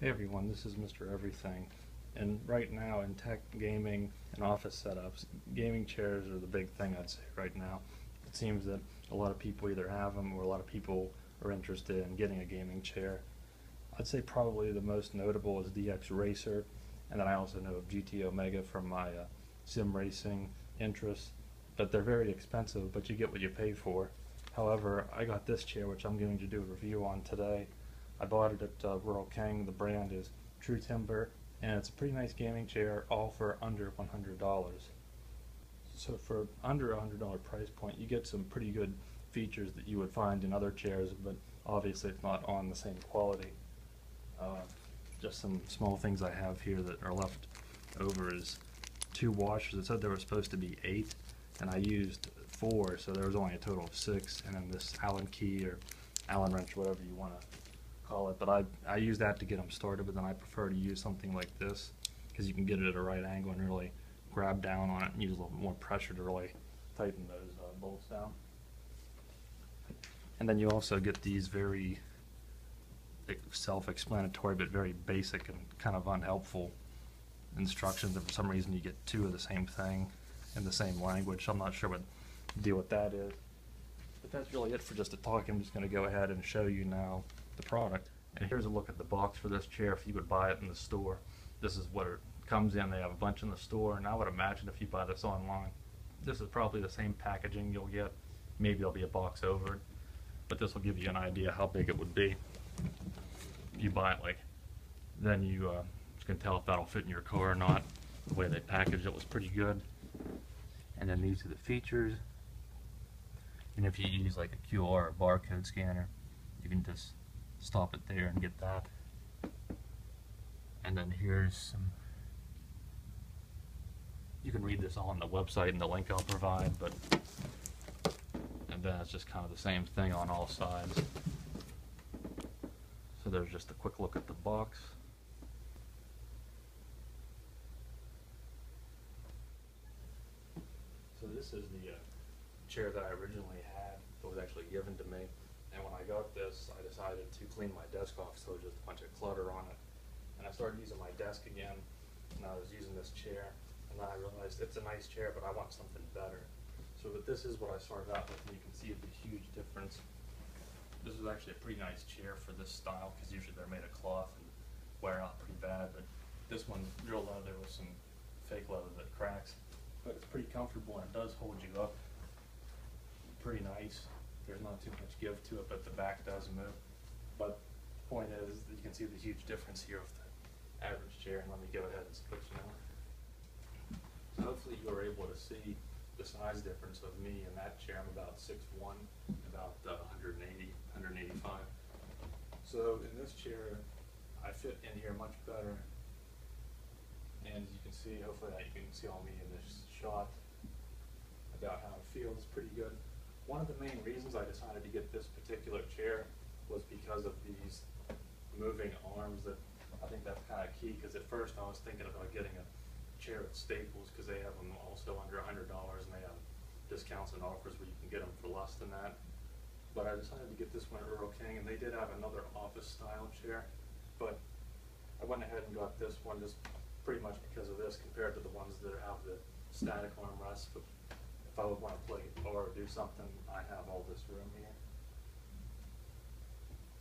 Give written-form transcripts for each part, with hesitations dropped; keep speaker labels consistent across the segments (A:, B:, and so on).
A: Hey everyone, this is Mr. Everything, and right now in tech, gaming, and office setups, gaming chairs are the big thing I'd say right now. It seems that a lot of people either have them or a lot of people are interested in getting a gaming chair. I'd say probably the most notable is DXRacer, and then I also know of GT Omega from my sim racing interests, but they're very expensive, but you get what you pay for. However, I got this chair which I'm going to do a review on today. I bought it at Rural King. The brand is True Timber, and it's a pretty nice gaming chair, all for under $100. So for under $100 price point, you get some pretty good features that you would find in other chairs, but obviously it's not on the same quality. Just some small things I have here that are left over is 2 washers. It said there were supposed to be 8, and I used 4, so there was only a total of 6, and then this Allen key or Allen wrench, whatever you want to call it, but I use that to get them started, but then I prefer to use something like this because you can get it at a right angle and really grab down on it and use a little more pressure to really tighten those bolts down. And then you also get these very self-explanatory but very basic and kind of unhelpful instructions, and for some reason you get 2 of the same thing in the same language. I'm not sure what the deal with that is. But that's really it for just a talk. I'm just going to go ahead and show you now the product. And here's a look at the box for this chair if you would buy it in the store. This is what it comes in. They have a bunch in the store, and I would imagine if you buy this online, this is probably the same packaging you'll get. Maybe there'll be a box over it, but this will give you an idea how big it would be. If you buy it then you can tell if that'll fit in your car or not. The way they packaged it was pretty good. And then these are the features. And if you use like a QR or barcode scanner, you can just stop it there and get that. And then here's some, you can read this all on the website and the link I'll provide, but and then it's just kind of the same thing on all sides. So there's just a quick look at the box. So this is the chair that I originally had that was actually given to me. And when I got this, I decided to clean my desk off, so there was just a bunch of clutter on it. And I started using my desk again, and I was using this chair, and then I realized it's a nice chair, but I want something better. So but this is what I started out with, and you can see the huge difference. This is actually a pretty nice chair for this style, because usually they're made of cloth and wear out pretty bad, but this one's real leather with some fake leather that cracks. But it's pretty comfortable, and it does hold you up pretty nice. There's not too much give to it, but the back does move. But the point is that you can see the huge difference here with the average chair. And let me go ahead and switch now. So hopefully you're able to see the size difference of me and that chair. I'm about 6'1", about 180, 185. So in this chair, I fit in here much better. And as you can see, hopefully you can see all me in this shot about how it feels pretty good. One of the main reasons I decided to get this particular chair was because of these moving arms. That I think that's kind of key, because at first I was thinking about getting a chair at Staples because they have them also under $100 and they have discounts and offers where you can get them for less than that. But I decided to get this one at Rural King, and they did have another office style chair, but I went ahead and got this one just pretty much because of this compared to the ones that have the static armrests. But if I would want to play or do something, I have all this room here.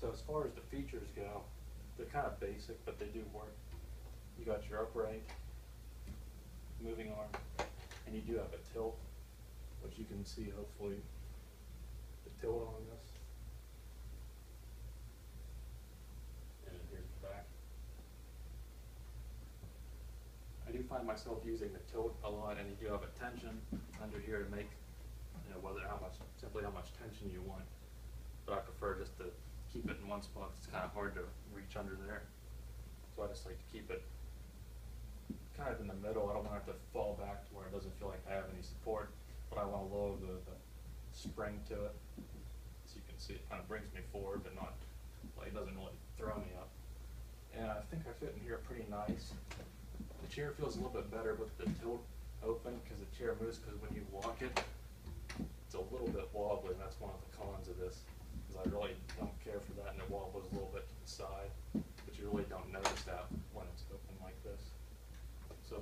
A: So as far as the features go, they're kind of basic, but they do work. You got your upright, moving arm, and you do have a tilt, which you can see hopefully the tilt on this. And here's the back. I do find myself using the tilt a lot, and you do have a tension under here to make, simply how much tension you want. But I prefer just to keep it in one spot. It's kind of hard to reach under there. So I just like to keep it kind of in the middle. I don't want it to fall back to where it doesn't feel like I have any support, but I want to lower the spring to it. So you can see it kind of brings me forward, but not, like, it doesn't really throw me up. And I think I fit in here pretty nice. The chair feels a little bit better with the tilt open because the chair moves, because when you walk it, it's a little bit wobbly, and that's one of the cons of this, because I really don't care for that, and it wobbles a little bit to the side, but you really don't notice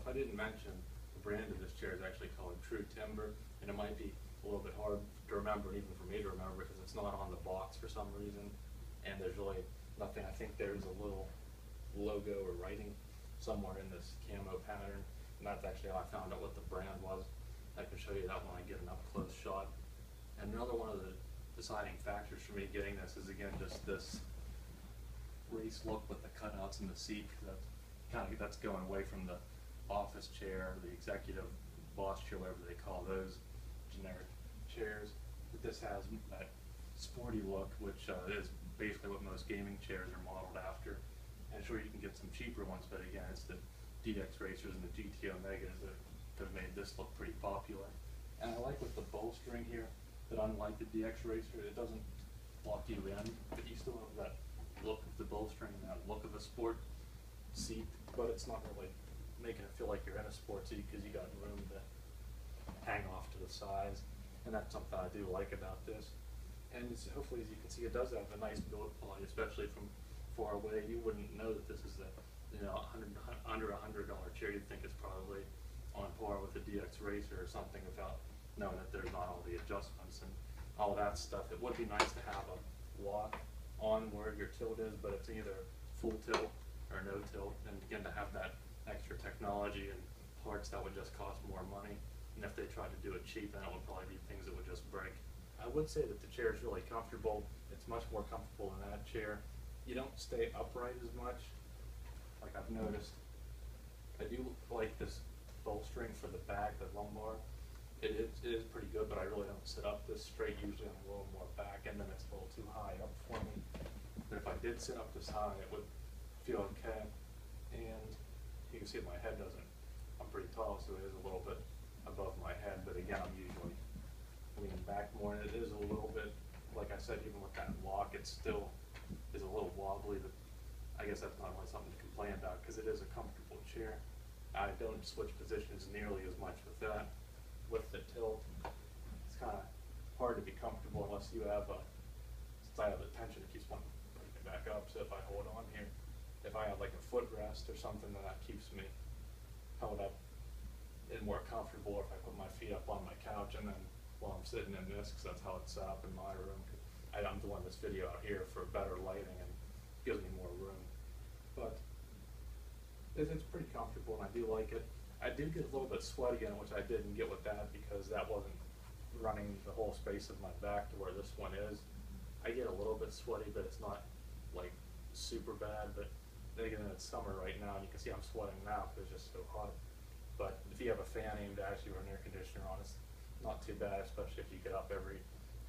A: if I didn't mention, the brand of this chair is actually called True Timber, and it might be a little bit hard to remember, even for me to remember, because it's not on the box for some reason, and there's really nothing. I think there's a little logo or writing somewhere in this camo pattern, and that's actually how I found out what the brand was. I can show you that when I get an up-close shot. And another one of the deciding factors for me getting this is, again, just this race look with the cutouts in the seat, because that's going away from the office chair, the executive boss chair, whatever they call those generic chairs. But this has that sporty look, which is basically what most gaming chairs are modeled after. And sure, you can get some cheaper ones, but again, it's the DXRacers and the GT Omegas that have made this look pretty popular. And I like with the bolstering here that, unlike the DXRacer, it doesn't lock you in, but you still have that look of the bolstering and that look of a sport seat, but it's not really making it feel like you're in a sport seat because you got room to hang off to the sides. And that's something I do like about this. And hopefully, as you can see, it does have a nice build quality, especially from far away. You wouldn't know that this is a under $100 chair. You'd think it's probably on par with the DXRacer or something, without knowing that there's not all the adjustments and all that stuff. It would be nice to have a lock on where your tilt is, but it's either full tilt or no tilt. And again, to have that extra technology and parts, that would just cost more money. And if they tried to do it cheap, then it would probably be things that would just break. I would say that the chair is really comfortable. It's much more comfortable than that chair. You don't stay upright as much, like I've noticed. I do like this bolstering for the back, the lumbar. It is pretty good, but I really don't sit up this straight. Usually I'm a little more back, and then it's a little too high up for me. But if I did sit up this high, it would feel okay. And you can see that my head doesn't, I'm pretty tall, so it is a little bit above my head, but again, I'm usually leaning back more, and it is a little bit, like I said, even with that lock, it still is a little wobbly, but I guess that's not really something to complain about, because it is a comfortable chair. I don't switch positions nearly as much with that. With the tilt, it's kind of hard to be comfortable unless you have a side of the tension that keeps wanting to bring it back up. So if I hold on here, if I have like a footrest or something, then that keeps me held up and more comfortable. If I put my feet up on my couch and then while I'm sitting in this, because that's how it's set up in my room. I'm doing this video out here for better lighting and gives me more room. But it's pretty comfortable, and I do like it. I did get a little bit sweaty in it, which I didn't get with that because that wasn't running the whole space of my back to where this one is. I get a little bit sweaty, but it's not like super bad. But then again, it's summer right now, and you can see I'm sweating now because it's just so hot. But if you have a fan aimed at you or an air conditioner on, it's not too bad, especially if you get up every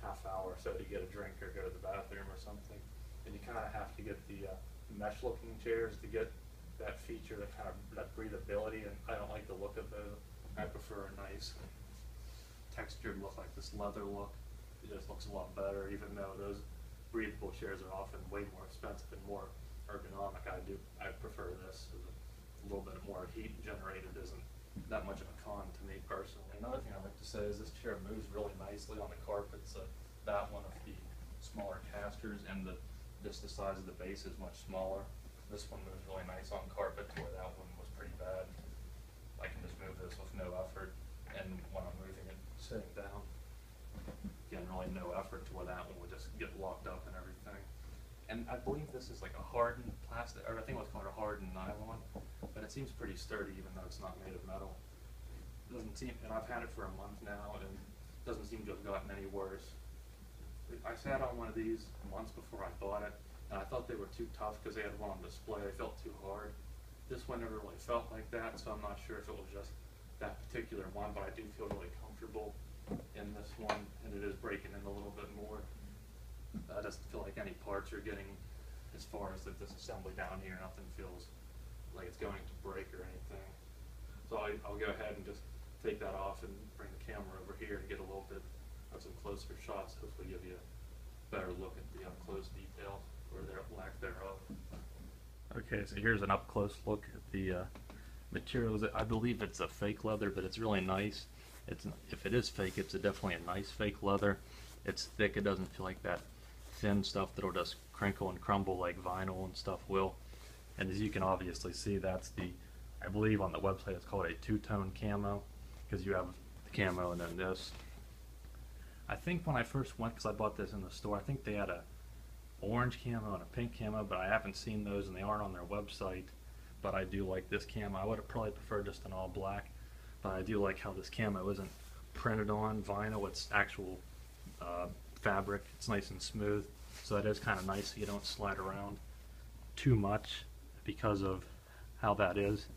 A: half hour or so to get a drink or go to the bathroom or something. And you kind of have to get the mesh-looking chairs to get that feature, that breathability, and I don't like the look of those. I prefer a nice textured look, like this leather look. It just looks a lot better, even though those breathable chairs are often way more expensive and more ergonomic. I prefer this. A little bit more heat generated isn't that much of a con to me personally. Another thing I'd like to say is this chair moves really nicely on the carpets. That one of the smaller casters, and the size of the base is much smaller. This one moves really nice on carpet, to where that one was pretty bad. I can just move this with no effort, and when I'm moving it sitting down, again, really no effort, to where that one would just get locked up and everything. And I believe this is like a hardened plastic, or I think what's called a hardened nylon, but it seems pretty sturdy even though it's not made of metal. It doesn't seem, and I've had it for a month now, and it doesn't seem to have gotten any worse. I sat on one of these months before I bought it, and I thought they were too tough because they had one on display. They felt too hard. This one never really felt like that, so I'm not sure if it was just that particular one, but I do feel really comfortable in this one, and it is breaking in a little bit more. I just feel like any parts are getting, as far as this assembly down here, nothing feels like it's going to break or anything. So I'll go ahead and just take that off and bring the camera over here to get a little bit of some closer shots, hopefully give you a better look at the up-close details, or their lack thereof. Okay, so here's an up-close look at the materials. I believe it's a fake leather, but it's really nice. If it is fake, it's definitely a nice fake leather. It's thick. It doesn't feel like that thin stuff that'll just crinkle and crumble like vinyl and stuff will. And as you can obviously see, that's the I believe on the website it's called a two-tone camo, because you have the camo and then this. I think when I first went, because I bought this in the store, I think they had a orange camo and a pink camo, but I haven't seen those and they aren't on their website. But I do like this camo. I would have probably preferred just an all black, but I do like how this camo isn't printed on vinyl, it's actual fabric. It's nice and smooth, so that is kind of nice so you don't slide around too much because of how that is.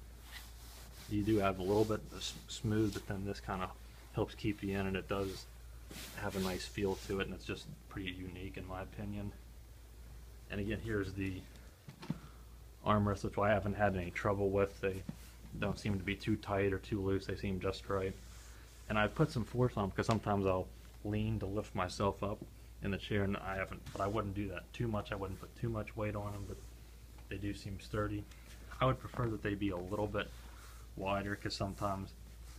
A: You do have a little bit smooth, but then this kind of helps keep you in, and it does have a nice feel to it, and it's just pretty unique in my opinion. And again, here's the armrest, which I haven't had any trouble with. They don't seem to be too tight or too loose. They seem just right. And I put some force on them because sometimes I'll lean to lift myself up in the chair, and but I wouldn't do that too much. I wouldn't put too much weight on them, but they do seem sturdy. I would prefer that they be a little bit wider, because sometimes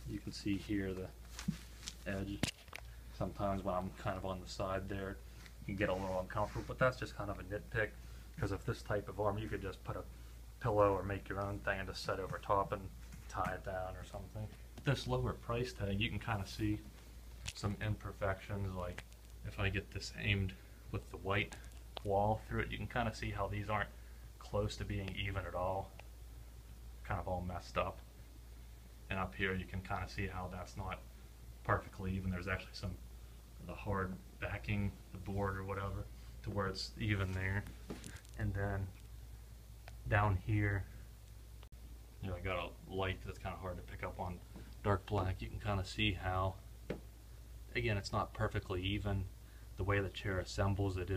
A: you can see here the edge. Sometimes when I'm kind of on the side there, you can get a little uncomfortable, but that's just kind of a nitpick, because if this type of arm, you could just put a pillow or make your own thing and just set over top and tie it down or something. This lower price tag, you can kind of see some imperfections, like if I get this aimed with the white wall through it, you can kind of see how these aren't close to being even at all, kind of all messed up. And up here you can kind of see how that's not perfectly even. There's actually some of the hard backing, the board or whatever, to where it's even there. And then down here, you know, I got a light that's kind of hard to pick up on dark black. You can kind of see how, again, it's not perfectly even. The way the chair assembles, it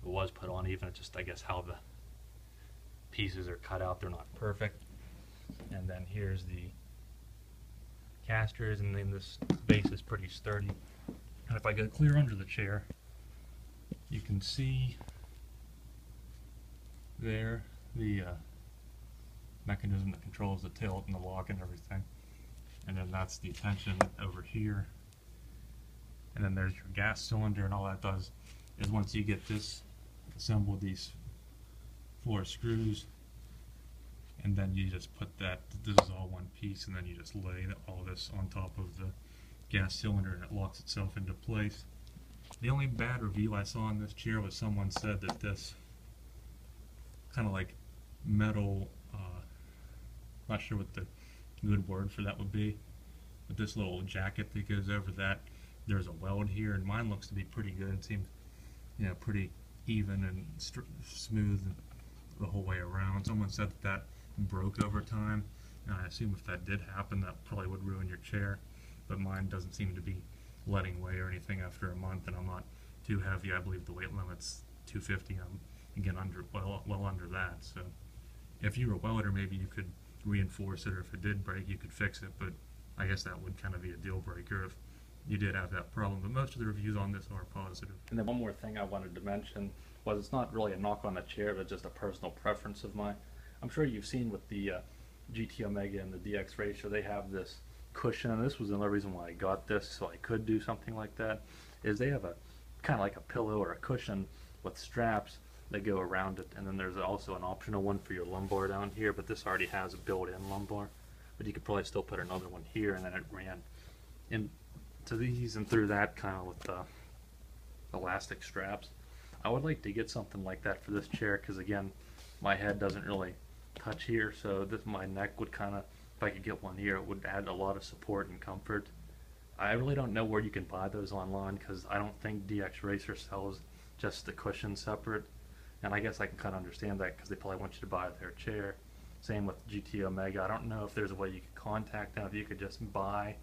A: was put on even. It's just, I guess, how the pieces are cut out, they're not perfect. And then here's the casters, and then this base is pretty sturdy. And if I go clear under the chair, you can see there the mechanism that controls the tilt and the lock and everything. And then that's the tension over here. And then there's your gas cylinder, and all that does is once you get this assembled, these 4 screws, and then you just put that, this is all one piece, and then you just lay all this on top of the gas cylinder and it locks itself into place. The only bad review I saw on this chair was someone said that this kind of like metal, not sure what the good word for that would be, but this little jacket that goes over that, there's a weld here, and mine looks to be pretty good. It seems, you know, pretty even and smooth the whole way around. Someone said that broke over time, and I assume if that did happen, that probably would ruin your chair, but mine doesn't seem to be letting way or anything after a month, and I'm not too heavy. I believe the weight limit's 250. I'm again well under that. So if you were a welder, maybe you could reinforce it, or if it did break, you could fix it, but I guess that would kind of be a deal breaker if you did have that problem. But most of the reviews on this are positive. And then one more thing I wanted to mention was, it's not really a knock on the chair, but just a personal preference of mine. I'm sure you've seen with the GT Omega and the DXRacer, they have this cushion, and this was another reason why I got this, so I could do something like that, is they have a kind of like a pillow or a cushion with straps that go around it, and then there's also an optional one for your lumbar down here, but this already has a built-in lumbar, but you could probably still put another one here, and then it ran into these and through that, kind of with the elastic straps. I would like to get something like that for this chair, because again, my head doesn't really touch here, so my neck would kind of, if I could get one here, it would add a lot of support and comfort. I really don't know where you can buy those online, because I don't think DXRacer sells just the cushion separate, and I guess I can kind of understand that, because they probably want you to buy their chair. Same with GT Omega. I don't know if there's a way you could contact them. If you could just buy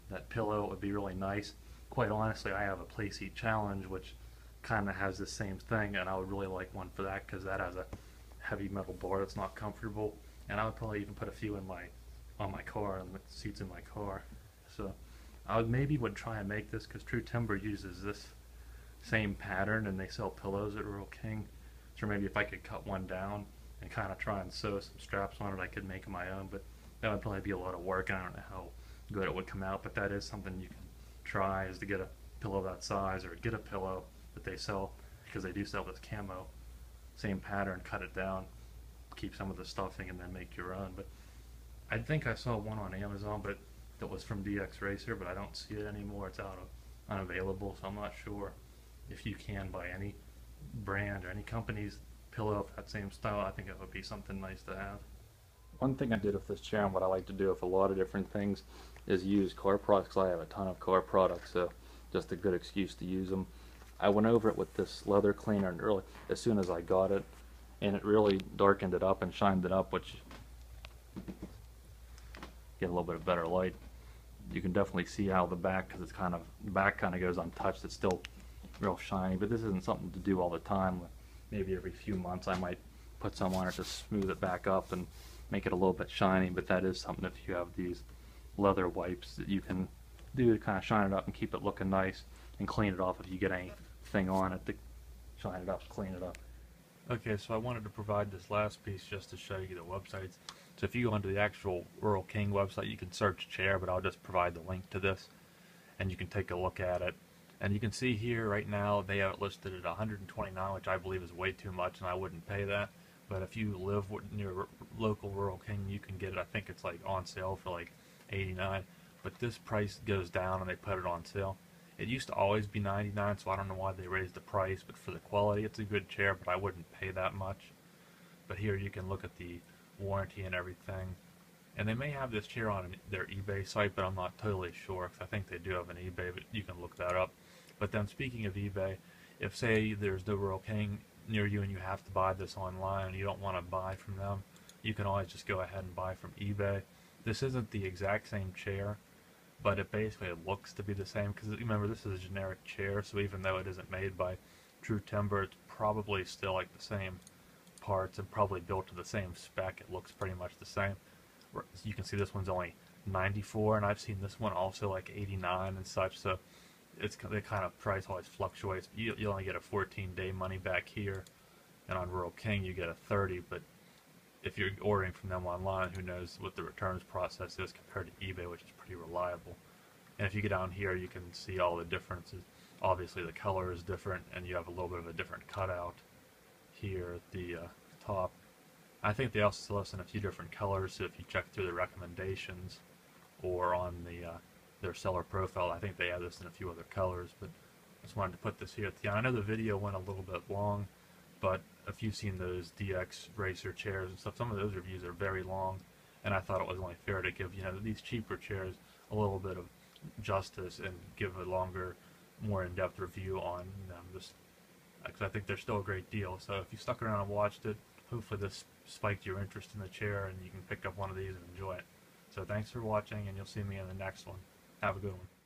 A: that pillow, it would be really nice. Quite honestly, I have a Play Seat Challenge, which kind of has the same thing, and I would really like one for that, because that has a heavy metal bar that's not comfortable, and I would probably even put a few in on my car, and the seats in my car. So I would try and make this, because True Timber uses this same pattern, and they sell pillows at Rural King. So maybe if I could cut one down and kind of try and sew some straps on it, I could make my own, but that would probably be a lot of work, and I don't know how good it would come out, but that is something you can try, is to get a pillow that size, or get a pillow that they sell, because they do sell this camo, same pattern, cut it down, keep some of the stuffing, and then make your own. But I think I saw one on Amazon, but that was from DXRacer, but I don't see it anymore. It's unavailable, so I'm not sure if you can buy any brand or any company's pillow of that same style. I think it would be something nice to have. One thing I did with this chair, and what I like to do with a lot of different things, is use car products. I have a ton of car products, so just a good excuse to use them. I went over it with this leather cleaner, and early as soon as I got it, and it really darkened it up and shined it up, which get a little bit of better light. You can definitely see how the back, because it's kind of, the back kind of goes untouched. It's still real shiny, but this isn't something to do all the time. Maybe every few months I might put some on it to smooth it back up and make it a little bit shiny, but that is something if you have these leather wipes that you can do to kind of shine it up and keep it looking nice and clean it off if you get anything on it to shine it up, clean it up. Okay, so I wanted to provide this last piece just to show you the websites. So if you go onto the actual Rural King website, you can search chair, but I'll just provide the link to this, and you can take a look at it. And you can see here right now they have it listed at $129, which I believe is way too much, and I wouldn't pay that. But if you live near local Rural King, you can get it. I think it's like on sale for like $89. But this price goes down, and they put it on sale. It used to always be $99, so I don't know why they raised the price. But for the quality, it's a good chair, but I wouldn't pay that much. But here you can look at the warranty and everything. And they may have this chair on their eBay site, but I'm not totally sure, because I think they do have an eBay, but you can look that up. But then speaking of eBay, if say there's no Rural King near you and you have to buy this online and you don't want to buy from them, you can always just go ahead and buy from eBay. This isn't the exact same chair, but it basically looks to be the same, because remember, this is a generic chair, so even though it isn't made by True Timber, it's probably still like the same parts and probably built to the same spec. It looks pretty much the same. You can see this one's only $94, and I've seen this one also like $89 and such, so the kind of price always fluctuates. You only get a 14-day money back here, and on Rural King you get a 30, but if you're ordering from them online, who knows what the returns process is compared to eBay, which is pretty reliable. And if you get down here, you can see all the differences. Obviously the color is different, and you have a little bit of a different cutout here at the top. I think they also list in a few different colors, so if you check through the recommendations or on their seller profile, I think they have this in a few other colors, but I just wanted to put this here at the end. I know the video went a little bit long, but if you've seen those DXRacer chairs and stuff, some of those reviews are very long, and I thought it was only fair to give, these cheaper chairs a little bit of justice and give a longer, more in-depth review on them, just because I think they're still a great deal. So if you stuck around and watched it, hopefully this spiked your interest in the chair and you can pick up one of these and enjoy it. So thanks for watching, and you'll see me in the next one. Have a good one.